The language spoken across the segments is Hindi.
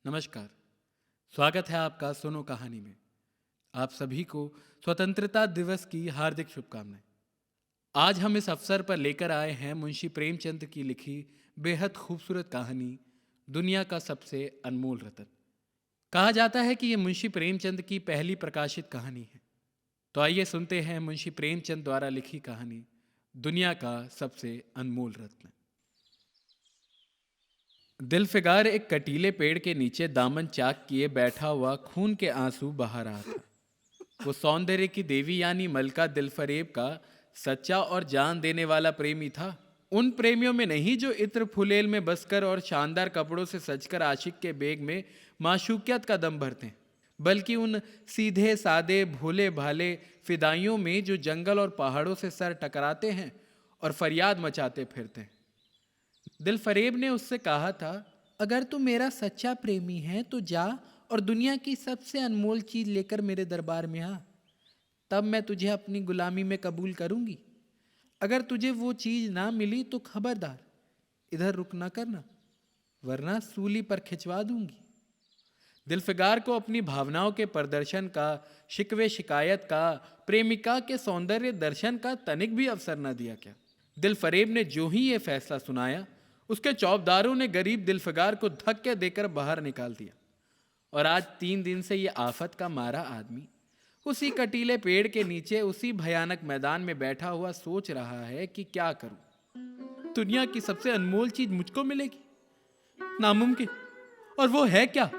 नमस्कार। स्वागत है आपका सुनो कहानी में। आप सभी को स्वतंत्रता दिवस की हार्दिक शुभकामनाएं। आज हम इस अवसर पर लेकर आए हैं मुंशी प्रेमचंद की लिखी बेहद खूबसूरत कहानी दुनिया का सबसे अनमोल रतन। कहा जाता है कि यह मुंशी प्रेमचंद की पहली प्रकाशित कहानी है। तो आइए सुनते हैं मुंशी प्रेमचंद द्वारा लिखी कहानी दुनिया का सबसे अनमोल रत्न। दिलफिगार एक कटीले पेड़ के नीचे दामन चाक किए बैठा हुआ खून के आंसू बहा रहा था। वो सौंदर्य की देवी यानी मलका दिलफरेब का सच्चा और जान देने वाला प्रेमी था। उन प्रेमियों में नहीं जो इत्र फुलेल में बसकर और शानदार कपड़ों से सजकर आशिक के बेग में माशूकियत का दम भरते हैं, बल्कि उन सीधे सादे भोले भाले फिदाइयों में जो जंगल और पहाड़ों से सर टकराते हैं और फरियाद मचाते फिरते हैं। दिलफरेब ने उससे कहा था, अगर तू मेरा सच्चा प्रेमी है तो जा और दुनिया की सबसे अनमोल चीज लेकर मेरे दरबार में आ, तब मैं तुझे अपनी गुलामी में कबूल करूंगी। अगर तुझे वो चीज ना मिली तो खबरदार इधर रुक ना करना, वरना सूली पर खिंचवा दूंगी। दिलफिगार को अपनी भावनाओं के प्रदर्शन का, शिकवे शिकायत का, प्रेमिका के सौंदर्य दर्शन का तनिक भी अवसर न दिया। क्या दिलफरेब ने जो ही ये फैसला सुनाया, उसके चौबदारों ने गरीब दिलफिगार को धक्के देकर बाहर निकाल दिया। और आज 3 दिन से ये आफत का मारा आदमी उसी कटीले पेड़ के नीचे उसी भयानक मैदान में बैठा हुआ सोच रहा है कि क्या करूं। दुनिया की सबसे अनमोल चीज मुझको मिलेगी? नामुमकिन। और वो है क्या?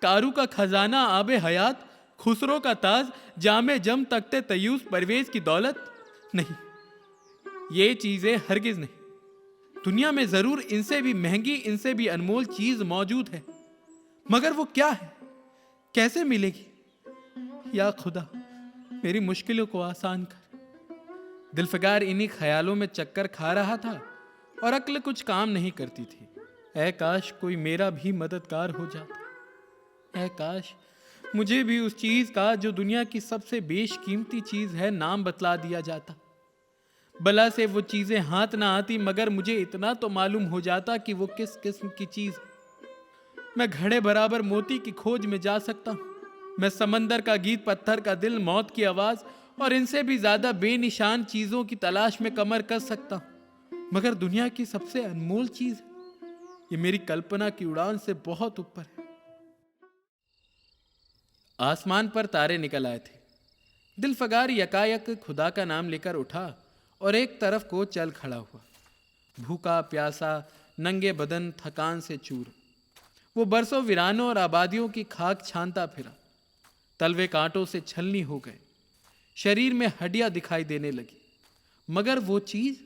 कारू का खजाना, आबे हयात, खुसरो का ताज, जामे जम, तख्ते तयूस, परवेज की दौलत? नहीं, ये चीजें हरगिज नहीं। दुनिया में जरूर इनसे भी महंगी, इनसे भी अनमोल चीज मौजूद है, मगर वो क्या है, कैसे मिलेगी? या खुदा, मेरी मुश्किलों को आसान कर। दिलफिगार इन्हीं ख्यालों में चक्कर खा रहा था और अक्ल कुछ काम नहीं करती थी। ऐ काश कोई मेरा भी मददगार हो जाता। ऐ काश मुझे भी उस चीज का, जो दुनिया की सबसे बेशकीमती चीज है, नाम बतला दिया जाता। भला से वो चीजें हाथ ना आती, मगर मुझे इतना तो मालूम हो जाता कि वो किस किस्म की चीज है। मैं घड़े बराबर मोती की खोज में जा सकता हूं। मैं समंदर का गीत, पत्थर का दिल, मौत की आवाज और इनसे भी ज्यादा बेनिशान चीजों की तलाश में कमर कस सकता हूं, मगर दुनिया की सबसे अनमोल चीज ये मेरी कल्पना की उड़ान से बहुत ऊपर है। आसमान पर तारे निकल आए थे। दिलफिगार यकायक खुदा का नाम लेकर उठा और एक तरफ को चल खड़ा हुआ। भूखा प्यासा, नंगे बदन, थकान से चूर, वो बरसों वीरानों और आबादियों की खाक छानता फिरा। तलवे कांटों से छलनी हो गए, शरीर में हड्डियां दिखाई देने लगी, मगर वो चीज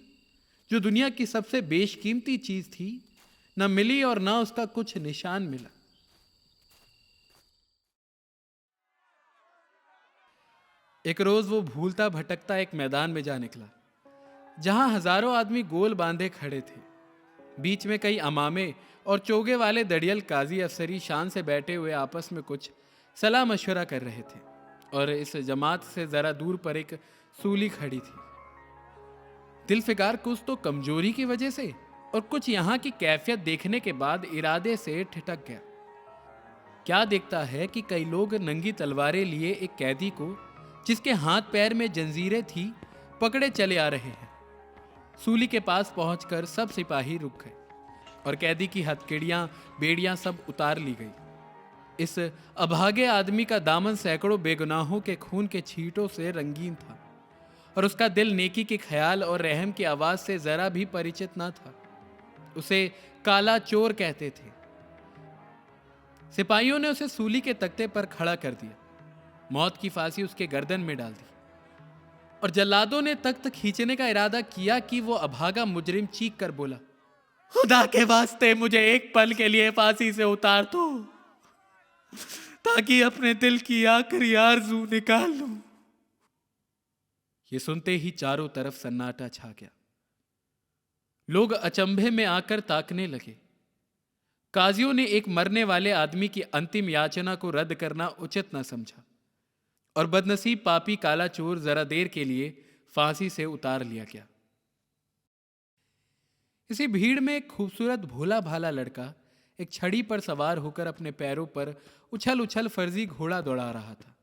जो दुनिया की सबसे बेशकीमती चीज थी, न मिली और न उसका कुछ निशान मिला। एक रोज वो भूलता भटकता एक मैदान में जा निकला, जहां हजारों आदमी गोल बांधे खड़े थे। बीच में कई अमामे और चोगे वाले दड़ियल काजी अफसरी शान से बैठे हुए आपस में कुछ सलाह मशवरा कर रहे थे, और इस जमात से जरा दूर पर एक सूली खड़ी थी। दिलफिगार कुछ तो कमजोरी की वजह से और कुछ यहाँ की कैफियत देखने के बाद इरादे से ठिठक गया। क्या देखता है कि कई लोग नंगी तलवारें लिए एक कैदी को, जिसके हाथ पैर में जंजीरें थी, पकड़े चले आ रहे हैं। सूली के पास पहुंचकर सब सिपाही रुक गए और कैदी की हथकड़ियां, बेड़ियां सब उतार ली गई। इस अभागे आदमी का दामन सैकड़ों बेगुनाहों के खून के छींटों से रंगीन था, और उसका दिल नेकी के ख्याल और रहम की आवाज से जरा भी परिचित न था। उसे काला चोर कहते थे। सिपाहियों ने उसे सूली के तख्ते पर खड़ा कर दिया, मौत की फांसी उसके गर्दन में डाल दी, और जल्लादों ने तख्त खींचने का इरादा किया कि वो अभागा मुजरिम चीख कर बोला, खुदा के वास्ते मुझे एक पल के लिए फांसी से उतार दो, ताकि अपने दिल की आखिरी आरज़ू निकाल लूं। ये सुनते ही चारों तरफ सन्नाटा छा गया। लोग अचंभे में आकर ताकने लगे। काजियों ने एक मरने वाले आदमी की अंतिम याचना को रद्द करना उचित न समझा, और बदनसीब पापी काला चोर जरा देर के लिए फांसी से उतार लिया गया। इसी भीड़ में एक खूबसूरत भोला भाला लड़का एक छड़ी पर सवार होकर अपने पैरों पर उछल उछल फर्जी घोड़ा दौड़ा रहा था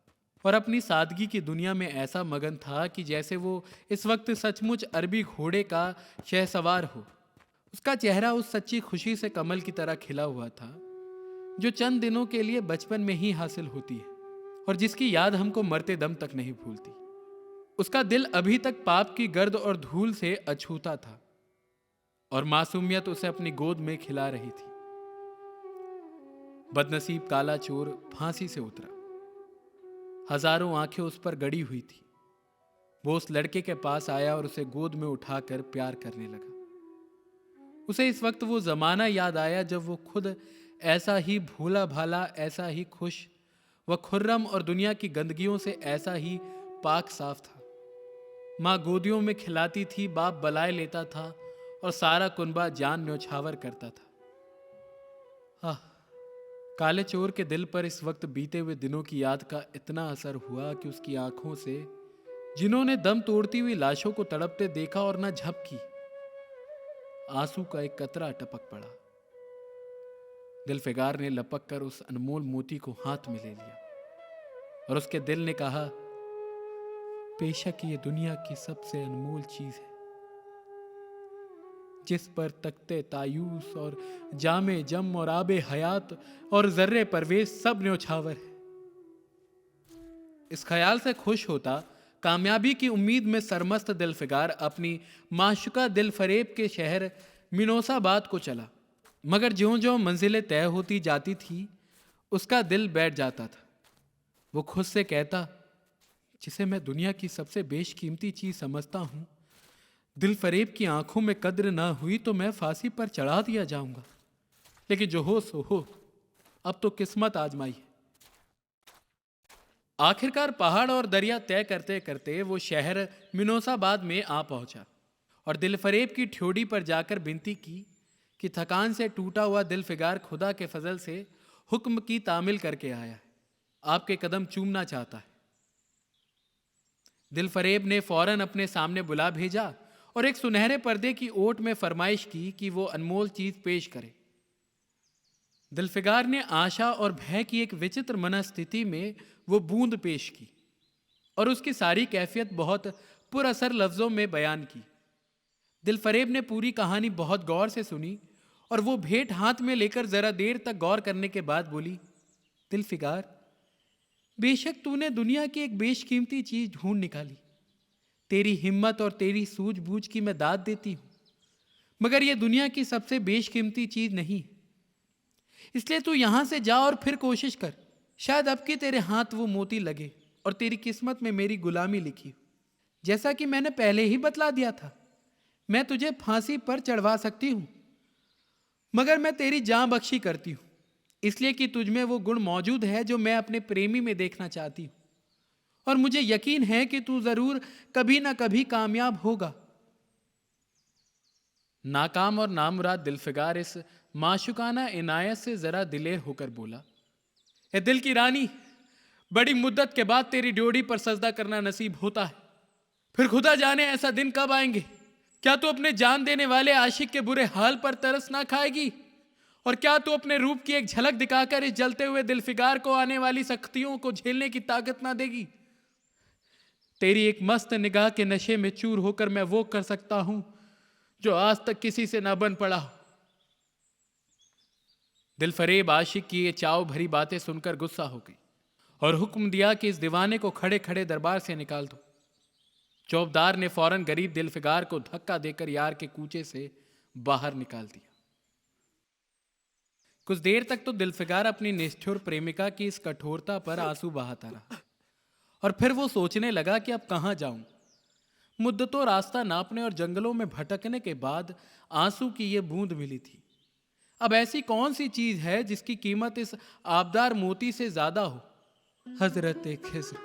और अपनी सादगी की दुनिया में ऐसा मगन था कि जैसे वो इस वक्त सचमुच अरबी घोड़े का शहसवार हो। उसका चेहरा उस सच्ची खुशी से कमल की तरह खिला हुआ था जो चंद दिनों के लिए बचपन में ही हासिल होती है और जिसकी याद हमको मरते दम तक नहीं भूलती। उसका दिल अभी तक पाप की गर्द और धूल से अछूता था और मासूमियत उसे अपनी गोद में खिला रही थी। बदनसीब काला चोर फांसी से उतरा। हजारों आंखें उस पर गड़ी हुई थी। वो उस लड़के के पास आया और उसे गोद में उठाकर प्यार करने लगा। उसे इस वक्त वो जमाना याद आया जब वो खुद ऐसा ही भोला भाला, ऐसा ही खुश व खुर्रम और दुनिया की गंदगियों से ऐसा ही पाक साफ था। माँ गोदियों में खिलाती थी, बाप बलाए लेता था और सारा कुनबा जान न्योछावर करता था। आह, काले चोर के दिल पर इस वक्त बीते हुए दिनों की याद का इतना असर हुआ कि उसकी आंखों से, जिन्होंने दम तोड़ती हुई लाशों को तड़पते देखा और न झपकी, आंसू का एक कतरा टपक पड़ा। दिलफिगार ने लपक कर उस अनमोल मोती को हाथ में ले लिया और उसके दिल ने कहा, बेशक ये दुनिया की सबसे अनमोल चीज है जिस पर तख्ते तायूस और जामे जम और आबे हयात और जर्रे परवेज सब न्योछावर है। इस ख्याल से खुश होता, कामयाबी की उम्मीद में सरमस्त दिलफिगार अपनी माशुका दिल फरेब के शहर मिनोसाबाद को चला। मगर ज्यों ज्यों मंजिलें तय होती जाती थी उसका दिल बैठ जाता था। वो खुद से कहता, जिसे मैं दुनिया की सबसे बेशकीमती चीज समझता हूं, दिल फरेब की आंखों में कद्र ना हुई तो मैं फांसी पर चढ़ा दिया जाऊंगा। लेकिन जो हो सो हो, अब तो किस्मत आजमाई है। आखिरकार पहाड़ और दरिया तय करते करते वो शहर मिनोसाबाद में आ पहुंचा और दिल फरेब की ठ्योड़ी पर जाकर विनती की कि थकान से टूटा हुआ दिल फिगार खुदा के फजल से हुक्म की तामिल करके आया है, आपके कदम चूमना चाहता है। दिल फरेब ने फौरन अपने सामने बुला भेजा और एक सुनहरे पर्दे की ओट में फरमाइश की कि वो अनमोल चीज पेश करे। दिलफिगार ने आशा और भय की एक विचित्र मनस्थिति में वो बूंद पेश की और उसकी सारी कैफियत बहुत पुरअसर लफ्जों में बयान की। दिलफरेब ने पूरी कहानी बहुत गौर से सुनी और वो भेंट हाथ में लेकर जरा देर तक गौर करने के बाद बोली, दिलफिगार, बेशक तूने दुनिया की एक बेशकीमती चीज ढूंढ निकाली। तेरी हिम्मत और तेरी सूझबूझ की मैं दाद देती हूं, मगर यह दुनिया की सबसे बेशकीमती चीज नहीं। इसलिए तू यहां से जा और फिर कोशिश कर, शायद अब की तेरे हाथ वो मोती लगे और तेरी किस्मत में मेरी गुलामी लिखी हो। जैसा कि मैंने पहले ही बतला दिया था, मैं तुझे फांसी पर चढ़वा सकती हूं, मगर मैं तेरी जान बख्शी करती हूं, इसलिए कि तुझमें वो गुण मौजूद है जो मैं अपने प्रेमी में देखना चाहती हूं और मुझे यकीन है कि तू जरूर कभी ना कभी कामयाब होगा। नाकाम और नामुराद दिलफिगार इस माशुकाना इनायत से जरा दिलेर होकर बोला, ए दिल की रानी, बड़ी मुद्दत के बाद तेरी ड्योढ़ी पर सजदा करना नसीब होता है। फिर खुदा जाने ऐसा दिन कब आएंगे। क्या तू अपने जान देने वाले आशिक के बुरे हाल पर तरस ना खाएगी? और क्या तू अपने रूप की एक झलक दिखाकर इस जलते हुए दिलफिगार को आने वाली सख्तियों को झेलने की ताकत ना देगी? तेरी एक मस्त निगाह के नशे में चूर होकर मैं वो कर सकता हूं जो आज तक किसी से ना बन पड़ा हो। दिलफरेब आशिक की ये चाव भरी बातें सुनकर गुस्सा हो गई और हुक्म दिया कि इस दीवाने को खड़े खड़े दरबार से निकाल दो। चौबदार ने फौरन गरीब दिलफिगार को धक्का देकर यार के कूचे से बाहर निकाल दिया। कुछ देर तक तो दिलफिगार अपनी निष्ठुर प्रेमिका की इस कठोरता पर आंसू बहाता रहा और फिर वो सोचने लगा कि अब कहां जाऊं। मुद्दतों रास्ता नापने और जंगलों में भटकने के बाद आंसू की ये बूंद मिली थी। अब ऐसी कौन सी चीज है जिसकी कीमत इस आबदार मोती से ज्यादा हो? हजरत खिज़्र,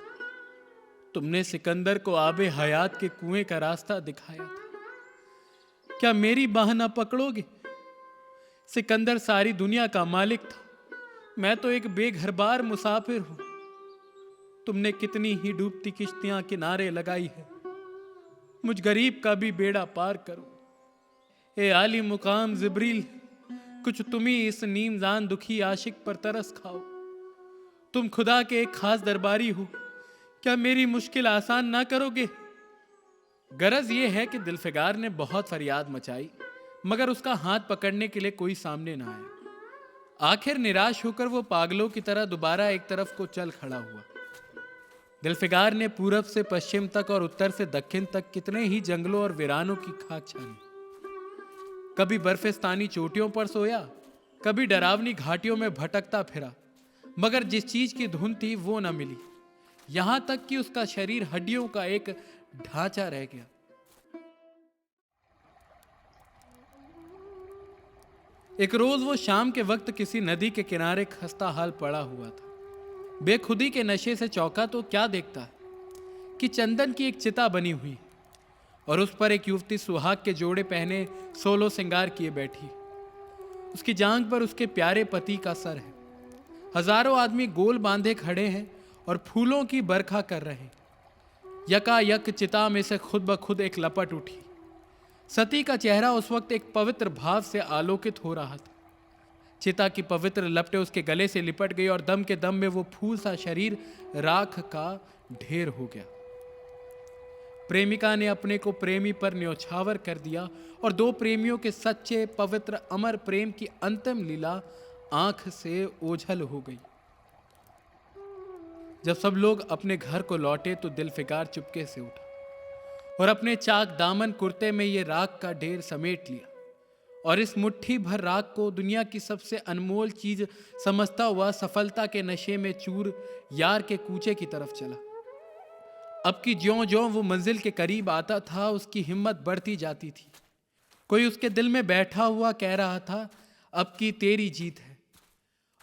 तुमने सिकंदर को आबे हयात के कुएं का रास्ता दिखाया था, क्या मेरी बाह ना पकड़ोगे? सिकंदर सारी दुनिया का मालिक था, मैं तो एक बेघरबार मुसाफिर हूं। तुमने कितनी ही डूबती किश्तियां किनारे लगाई है, मुझ गरीब का भी बेड़ा पार करो। ए आली मुकाम जिब्रील, कुछ तुम ही इस नीमजान दुखी आशिक पर तरस खाओ। तुम खुदा के एक खास दरबारी हो, क्या मेरी मुश्किल आसान ना करोगे? गरज ये है कि दिलफिगार ने बहुत फरियाद मचाई, मगर उसका हाथ पकड़ने के लिए कोई सामने ना आया। आखिर निराश होकर वो पागलों की तरह दोबारा एक तरफ को चल खड़ा हुआ। दिलफिगार ने पूरब से पश्चिम तक और उत्तर से दक्षिण तक कितने ही जंगलों और वीरानों की खाक छानी। कभी बर्फिस्तानी चोटियों पर सोया, कभी डरावनी घाटियों में भटकता फिरा, मगर जिस चीज की धुन थी वो न मिली। यहां तक कि उसका शरीर हड्डियों का एक ढांचा रह गया। एक रोज वो शाम के वक्त किसी नदी के किनारे खस्ता हाल पड़ा हुआ था। बेखुदी के नशे से चौंका तो क्या देखता है कि चंदन की एक चिता बनी हुई और उस पर एक युवती सुहाग के जोड़े पहने सोलो श्रृंगार किए बैठी। उसकी जांघ पर उसके प्यारे पति का सर है। हजारों आदमी गोल बांधे खड़े हैं और फूलों की बरखा कर रहे हैं। यकायक चिता में से खुद ब खुद एक लपट उठी। सती का चेहरा उस वक्त एक पवित्र भाव से आलोकित हो रहा था। चिता की पवित्र लपटें उसके गले से लिपट गई और दम के दम में वो फूल सा शरीर राख का ढेर हो गया। प्रेमिका ने अपने को प्रेमी पर न्यौछावर कर दिया और दो प्रेमियों के सच्चे पवित्र अमर प्रेम की अंतिम लीला आंख से ओझल हो गई। जब सब लोग अपने घर को लौटे तो दिलफिकार चुपके से उठा और अपने चाक दामन कुर्ते में ये राख का ढेर समेट लिया और इस मुट्ठी भर राख को दुनिया की सबसे अनमोल चीज समझता हुआ सफलता के नशे में चूर यार के कूचे की तरफ चला। अब की ज्यों ज्यों वो मंजिल के करीब आता था, उसकी हिम्मत बढ़ती जाती थी। कोई उसके दिल में बैठा हुआ कह रहा था, अब की तेरी जीत है।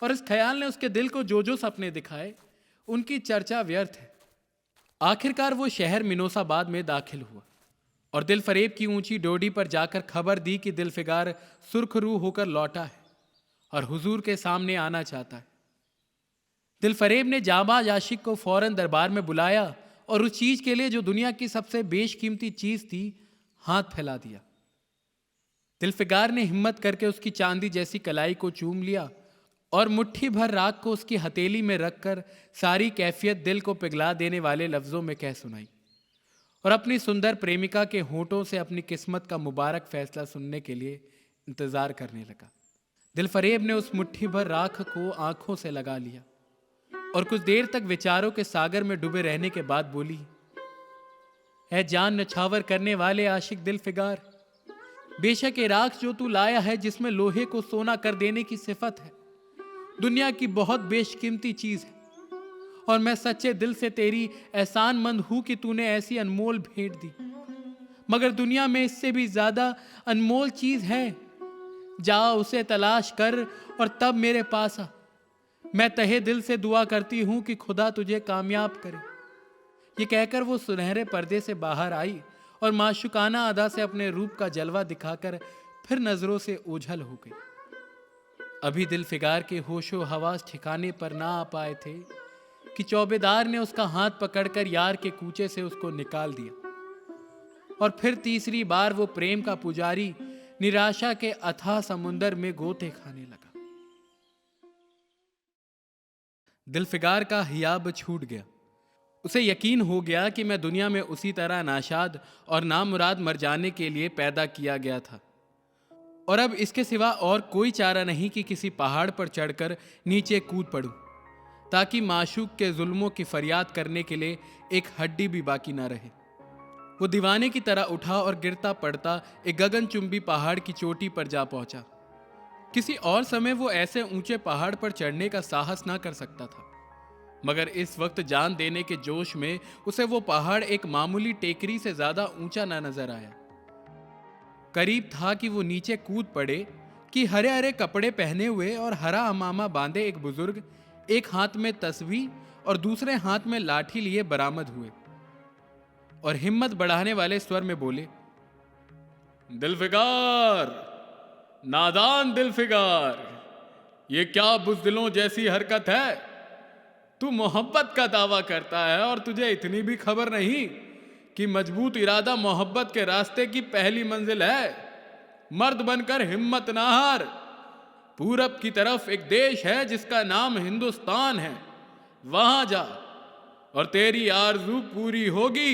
और इस ख्याल ने उसके दिल को जो जो सपने दिखाए, उनकी चर्चा व्यर्थ है। आखिरकार वो शहर मिनोसाबाद में दाखिल हुआ और दिलफरेब की ऊंची डोडी पर जाकर खबर दी कि दिलफिगार सुर्खरू होकर लौटा है और हुजूर के सामने आना चाहता है। दिलफरेब ने जाबाज आशिक को फौरन दरबार में बुलाया और उस चीज के लिए जो दुनिया की सबसे बेशकीमती चीज थी, हाथ फैला दिया। दिलफिगार ने हिम्मत करके उसकी चांदी जैसी कलाई को चूम लिया और मुट्ठी भर राख को उसकी हथेली में रखकर सारी कैफियत दिल को पिघला देने वाले लफ्जों में कह सुनाई और अपनी सुंदर प्रेमिका के होंठों से अपनी किस्मत का मुबारक फैसला सुनने के लिए इंतजार करने लगा। दिलफरेब ने उस मुट्ठी भर राख को आंखों से लगा लिया और कुछ देर तक विचारों के सागर में डूबे रहने के बाद बोली, है जान नछावर करने वाले आशिक दिलफिगार, बेशक ये राख जो तू लाया है जिसमें लोहे को सोना कर देने की सिफत है, दुनिया की बहुत बेशकीमती चीज है और मैं सच्चे दिल से तेरी एहसानमंद हूं कि तूने ऐसी अनमोल भेंट दी। मगर दुनिया में इससे भी ज्यादा अनमोल चीज है। जा उसे तलाश कर और तब मेरे पास आ। मैं तहे दिल से दुआ करती हूं कि खुदा तुझे कामयाब करे। ये कहकर वो सुनहरे पर्दे से बाहर आई और माशुकाना अदा से अपने रूप का जलवा दिखाकर फिर नजरों से ओझल हो गई। अभी दिलफिगार के होशो हवास ठिकाने पर ना आ पाए थे कि चौबेदार ने उसका हाथ पकड़कर यार के कूचे से उसको निकाल दिया और फिर तीसरी बार वो प्रेम का पुजारी निराशा के अथाह समुंदर में गोते खाने लगा। दिलफिगार का हियाब छूट गया। उसे यकीन हो गया कि मैं दुनिया में उसी तरह नाशाद और नामुराद मर जाने के लिए पैदा किया गया था और अब इसके सिवा और कोई चारा नहीं कि किसी पहाड़ पर चढ़कर नीचे कूद पड़ूं ताकि माशूक के जुल्मों की फरियाद करने के लिए एक हड्डी भी बाकी ना रहे। वो दीवाने की तरह उठा और गिरता पड़ता एक गगनचुंबी पहाड़ की चोटी पर जा पहुंचा। किसी और समय वो ऐसे ऊंचे पहाड़ पर चढ़ने का साहस ना कर सकता था, मगर इस वक्त जान देने के जोश में उसे वो पहाड़ एक मामूली टेकरी से ज्यादा ऊंचा ना नजर आया। करीब था कि वो नीचे कूद पड़े कि हरे हरे कपड़े पहने हुए और हरा अमामा बांधे एक बुजुर्ग एक हाथ में तस्वीर और दूसरे हाथ में लाठी लिए बरामद हुए और हिम्मत बढ़ाने वाले स्वर में बोले, दिलफिगार, नादान दिलफिगार, ये क्या बुज़दिलों जैसी हरकत है? तू मोहब्बत का दावा करता है और तुझे इतनी भी खबर नहीं कि मजबूत इरादा मोहब्बत के रास्ते की पहली मंजिल है। मर्द बनकर हिम्मत ना हार पूरब की तरफ एक देश है जिसका नाम हिंदुस्तान है, वहां जा और तेरी आरज़ू पूरी होगी।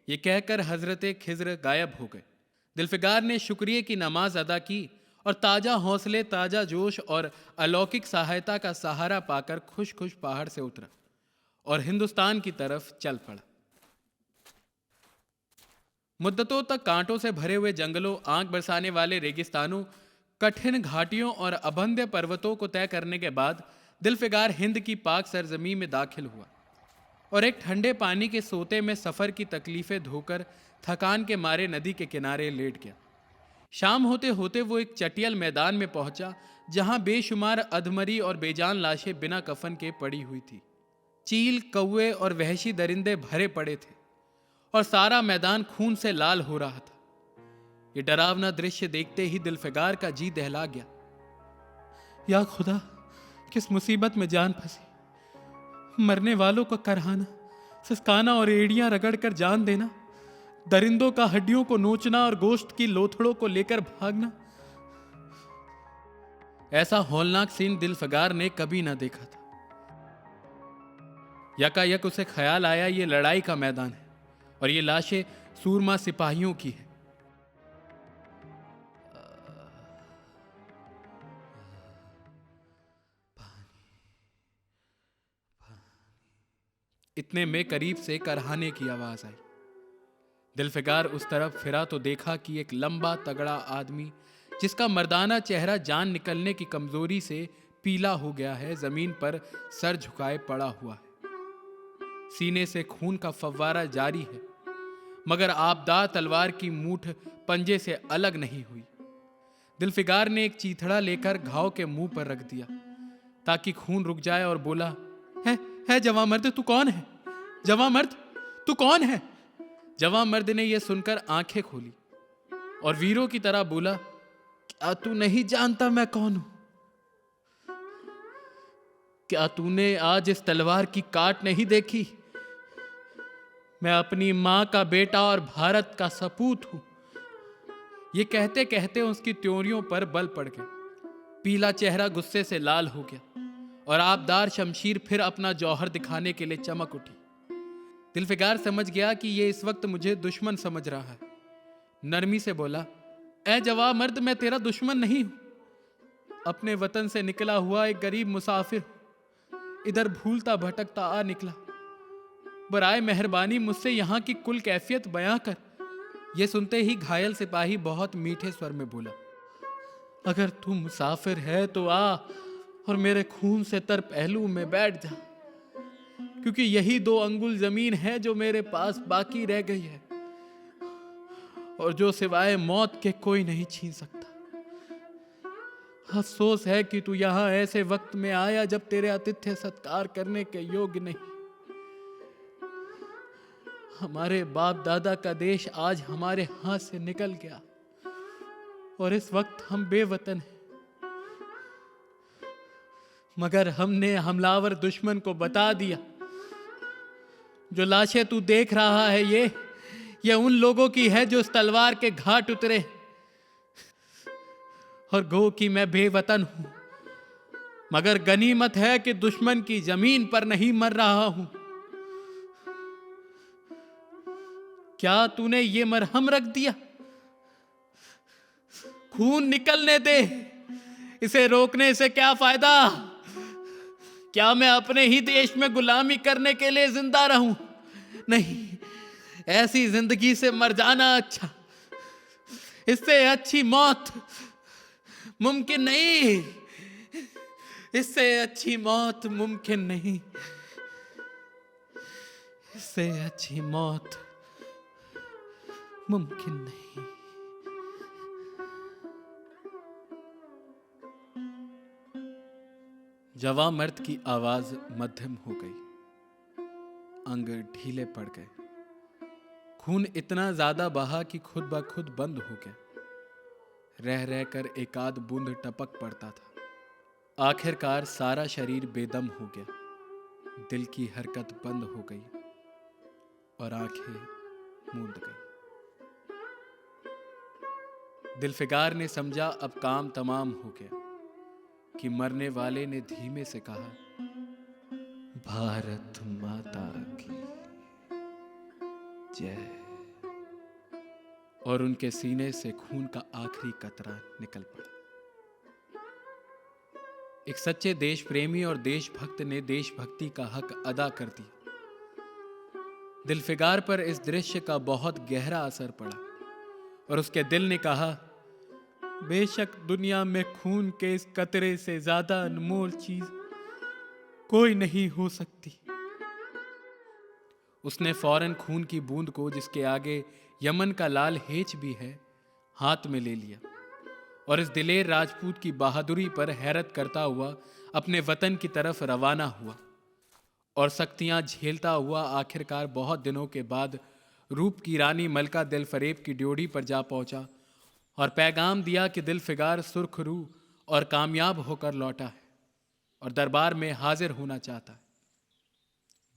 ये कहकर हजरते खिज़्र गायब हो गए। दिलफिगार ने शुक्रिया की नमाज अदा की और ताज़ा हौसले, ताज़ा जोश और अलौकिक सहायता का सहारा पाकर खुश खुश पहाड़ से उतरा और हिंदुस्तान की तरफ चल पड़ा। मुद्दतों तक कांटों से भरे हुए जंगलों, आंख बरसाने वाले रेगिस्तानों, कठिन घाटियों और अभंद्य पर्वतों को तय करने के बाद दिलफिगार हिंद की पाक सरजमी में दाखिल हुआ और एक ठंडे पानी के सोते में सफ़र की तकलीफ़ें धोकर थकान के मारे नदी के किनारे लेट गया। शाम होते होते वो एक चटियल मैदान में पहुंचा जहां बेशुमार अधमरी और बेजान लाशें बिना कफन के पड़ी हुई थी। चील, कौवे और वहशी दरिंदे भरे पड़े थे और सारा मैदान खून से लाल हो रहा था। ये डरावना दृश्य देखते ही दिलफिगार का जी दहला गया। या खुदा, किस मुसीबत में जान फंसी। मरने वालों को करहाना, सिसकाना और एड़ियां रगड़कर जान देना, दरिंदों का हड्डियों को नोचना और गोश्त की लोथड़ों को लेकर भागना। ऐसा हौलनाक सीन दिलफिगार ने कभी ना देखा था। यकायक उसे ख्याल आया, ये लड़ाई का मैदान है और ये लाशें सूरमा सिपाहियों की है। इतने में करीब से करहाने की आवाज आई। दिलफिगार उस तरफ फिरा तो देखा कि एक लंबा तगड़ा आदमी, जिसका मर्दाना चेहरा जान निकलने की कमजोरी से पीला हो गया है, जमीन पर सर झुकाए पड़ा हुआ है। सीने से खून का फव्वारा जारी है, मगर आबदार तलवार की मूठ पंजे से अलग नहीं हुई। दिलफिगार ने एक चीथड़ा लेकर घाव के मुंह पर रख दिया ताकि खून रुक जाए और बोला, है जवां मर्द, तू कौन है? जवां मर्द, तू कौन है? जवां मर्द ने यह सुनकर आंखें खोली और वीरों की तरह बोला, क्या तू नहीं जानता मैं कौन हूं? क्या तूने आज इस तलवार की काट नहीं देखी? मैं अपनी मां का बेटा और भारत का सपूत हूं। ये कहते कहते उसकी त्योरियों पर बल पड़ गए। पीला चेहरा गुस्से से लाल हो गया और आबदार शमशीर फिर अपना जौहर दिखाने के लिए चमक उठी। दिलफिगार समझ गया कि ये इस वक्त मुझे दुश्मन समझ रहा है। नरमी से बोला, ए जवां मर्द, मैं तेरा दुश्मन नहीं हूं। अपने वतन से निकला हुआ एक गरीब मुसाफिर, इधर भूलता भटकता आ निकला। बराए मेहरबानी मुझसे यहाँ की कुल कैफियत बयां कर। यह सुनते ही घायल सिपाही बहुत मीठे स्वर में बोला, अगर तू मुसाफिर है तो आ और मेरे खून से तर पहलू में बैठ जा, क्योंकि यही 2 अंगुल जमीन है जो मेरे पास बाकी रह गई है और जो सिवाय मौत के कोई नहीं छीन सकता। अफसोस है कि तू यहां ऐसे वक्त में आया जब तेरे आतिथ्य सत्कार करने के योग्य नहीं। हमारे बाप दादा का देश आज हमारे हाथ से निकल गया और इस वक्त हम बेवतन हैं। मगर हमने हमलावर दुश्मन को बता दिया, जो लाशें तू देख रहा है ये उन लोगों की है जो इस तलवार के घाट उतरे, और गो कि मैं बेवतन हूं, मगर गनीमत है कि दुश्मन की जमीन पर नहीं मर रहा हूं। क्या तूने ये मरहम रख दिया? खून निकलने दे, इसे रोकने से क्या फायदा? क्या मैं अपने ही देश में गुलामी करने के लिए जिंदा रहूं? नहीं, ऐसी जिंदगी से मर जाना अच्छा। इससे अच्छी मौत मुमकिन नहीं, इससे अच्छी मौत मुमकिन नहीं, इससे अच्छी मौत मुमकिन नहीं। जवां मर्द की आवाज मध्यम हो गई, अंग ढीले पड़ गए। खून इतना ज्यादा बहा कि खुद ब खुद बंद हो गया। रह रहकर एकाध बूंद टपक पड़ता था। आखिरकार सारा शरीर बेदम हो गया। दिल की हरकत बंद हो गई और आंखें मूंद गई। दिलफिगार ने समझा अब काम तमाम हो गया कि मरने वाले ने धीमे से कहा, भारत माता की जय। और उनके सीने से खून का आखिरी कतरा निकल पड़ा। एक सच्चे देश प्रेमी और देशभक्त ने देशभक्ति का हक अदा कर दिया। दिलफिगार पर इस दृश्य का बहुत गहरा असर पड़ा और उसके दिल ने कहा, बेशक दुनिया में खून के इस कतरे से ज्यादा अनमोल चीज कोई नहीं हो सकती। उसने फौरन खून की बूंद को, जिसके आगे यमन का लाल हेच भी है, हाथ में ले लिया और इस दिलेर राजपूत की बहादुरी पर हैरत करता हुआ अपने वतन की तरफ रवाना हुआ और सख्तियां झेलता हुआ आखिरकार बहुत दिनों के बाद रूप की रानी मलका दिलफरेब की ड्योढ़ी पर जा पहुंचा और पैगाम दिया कि दिलफिगार सुर्खरू और कामयाब होकर लौटा है और दरबार में हाजिर होना चाहता है।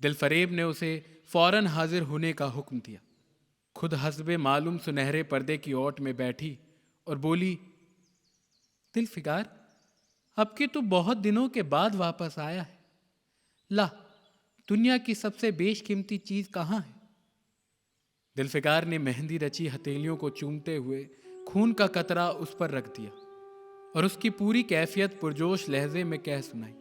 दिलफरेब ने उसे फौरन हाजिर होने का हुक्म दिया। खुद हस्बे मालूम सुनहरे पर्दे की ओट में बैठी और बोली, दिलफिगार, अब के तो बहुत दिनों के बाद वापस आया है। ला, दुनिया की सबसे बेशकीमती चीज कहां है? दिलफिगार ने मेहंदी रची हथेलियों को चूमते हुए खून का कतरा उस पर रख दिया और उसकी पूरी कैफियत पुरजोश लहजे में कह सुनाई।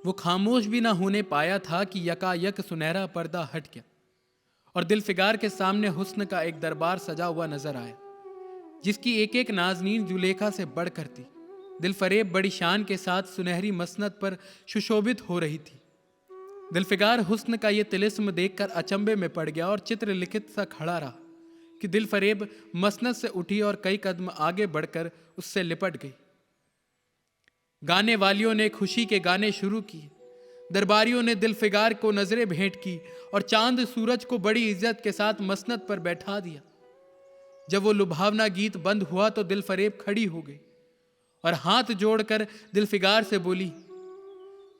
वो खामोश भी ना होने पाया था कि यकायक सुनहरा पर्दा हट गया और दिलफिगार के सामने हुस्न का एक दरबार सजा हुआ नजर आया, जिसकी एक एक नाजनीन जुलेखा से बढ़कर थी। दिलफरेब बड़ी शान के साथ सुनहरी मसनद पर सुशोभित हो रही थी। दिलफिगार हुस्न का ये तिलिस्म देखकर अचंभे में पड़ गया और चित्र लिखित सा खड़ा रहा कि दिलफरेब मसनद से उठी और कई कदम आगे बढ़कर उससे लिपट गई। गाने वालियों ने खुशी के गाने शुरू किए। दरबारियों ने दिलफिगार को नजरें भेंट की और चांद सूरज को बड़ी इज्जत के साथ मसनद पर बैठा दिया। जब वो लुभावना गीत बंद हुआ तो दिलफरेब खड़ी हो गई और हाथ जोड़कर दिलफिगार से बोली,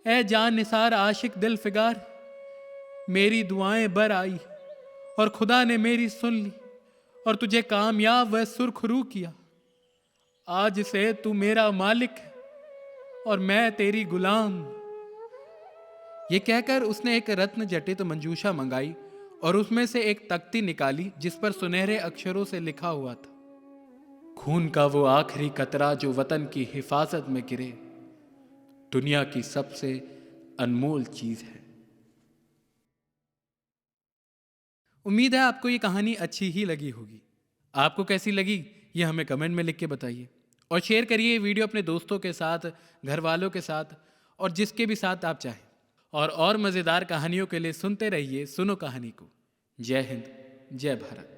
ए जान निसार आशिक दिलफिगार, मेरी दुआएं बर आई और खुदा ने मेरी सुन ली और तुझे कामयाब व सुरखरू किया। आज से तू मेरा मालिक है और मैं तेरी गुलाम। ये कहकर उसने एक रत्न जटित मंजूषा मंगाई और उसमें से एक तख्ती निकाली जिस पर सुनहरे अक्षरों से लिखा हुआ था, खून का वो आखिरी कतरा जो वतन की हिफाजत में गिरे, दुनिया की सबसे अनमोल चीज है। उम्मीद है आपको ये कहानी अच्छी ही लगी होगी। आपको कैसी लगी ये हमें कमेंट में लिख के बताइए और शेयर करिए ये वीडियो अपने दोस्तों के साथ, घर वालों के साथ और जिसके भी साथ आप चाहें। और मज़ेदार कहानियों के लिए सुनते रहिए सुनो कहानी को। जय हिंद, जय भारत।